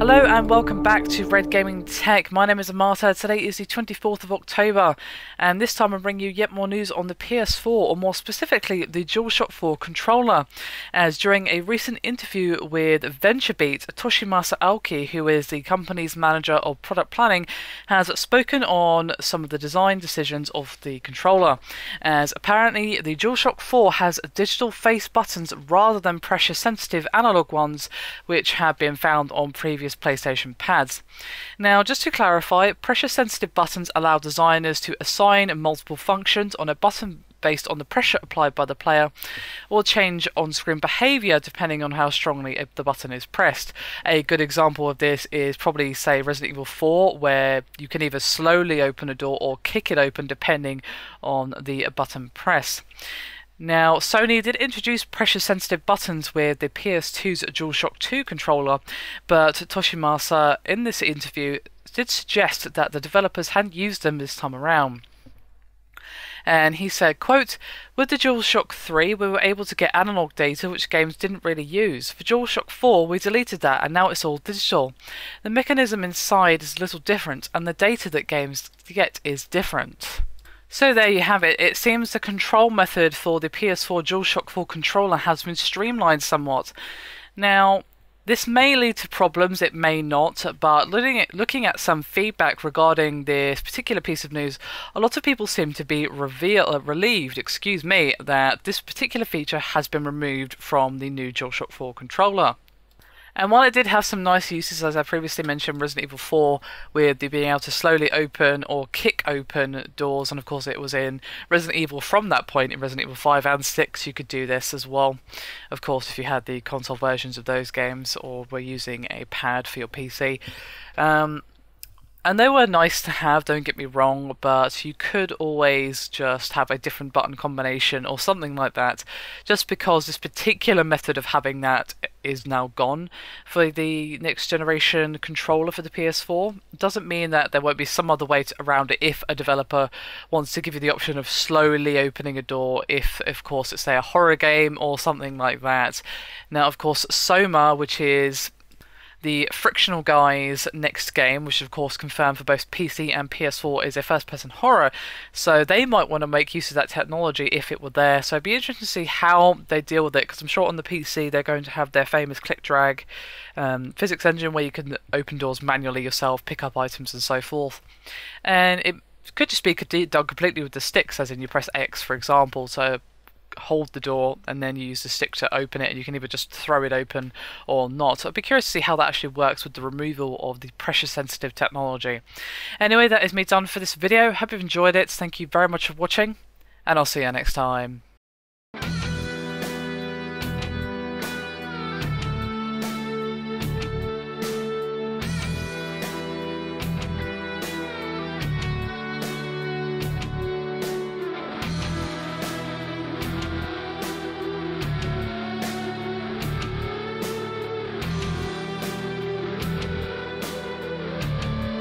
Hello and welcome back to Red Gaming Tech. My name is Amata. Today is the 24th of October and this time I'm bringing you yet more news on the PS4, or more specifically the Dualshock 4 controller, as during a recent interview with VentureBeat, Toshimasa Aoki, who is the company's manager of product planning, has spoken on some of the design decisions of the controller, as apparently the Dualshock 4 has digital face buttons rather than pressure sensitive analog ones, which have been found on previous PlayStation pads. Now, just to clarify, pressure-sensitive buttons allow designers to assign multiple functions on a button based on the pressure applied by the player, or change on-screen behaviour depending on how strongly the button is pressed. A good example of this is probably, say, Resident Evil 4, where you can either slowly open a door or kick it open depending on the button press. Now, Sony did introduce pressure-sensitive buttons with the PS2's DualShock 2 controller, but Toshimasa, in this interview, did suggest that the developers hadn't used them this time around. And he said, quote, "With the DualShock 3, we were able to get analog data which games didn't really use. For DualShock 4, we deleted that and now it's all digital. The mechanism inside is a little different and the data that games get is different." So there you have it. It seems the control method for the PS4 DualShock 4 controller has been streamlined somewhat. Now, this may lead to problems, it may not, but looking at some feedback regarding this particular piece of news, a lot of people seem to be relieved, that this particular feature has been removed from the new DualShock 4 controller. And while it did have some nice uses, as I previously mentioned, Resident Evil 4, with the being able to slowly open or kick open doors, and of course it was in Resident Evil from that point, in Resident Evil 5 and 6 you could do this as well. Of course, if you had the console versions of those games, or were using a pad for your PC. And they were nice to have, don't get me wrong, but you could always just have a different button combination or something like that, just because this particular method of having that is now gone for the next generation controller for the PS4. Doesn't mean that there won't be some other way around it if a developer wants to give you the option of slowly opening a door, if of course it's, say, a horror game or something like that. Now, of course, Soma, which is the Frictional Guys' next game, which is of course confirmed for both PC and PS4, is a first-person horror, so they might want to make use of that technology if it were there. So it'd be interesting to see how they deal with it, because I'm sure on the PC they're going to have their famous click-drag physics engine where you can open doors manually yourself, pick up items and so forth. And it could just be done completely with the sticks, as in you press X, for example, so hold the door and then you use the stick to open it, and you can either just throw it open or not. So I'd be curious to see how that actually works with the removal of the pressure sensitive technology. Anyway, that is me done for this video. Hope you've enjoyed it. Thank you very much for watching, and I'll see you next time.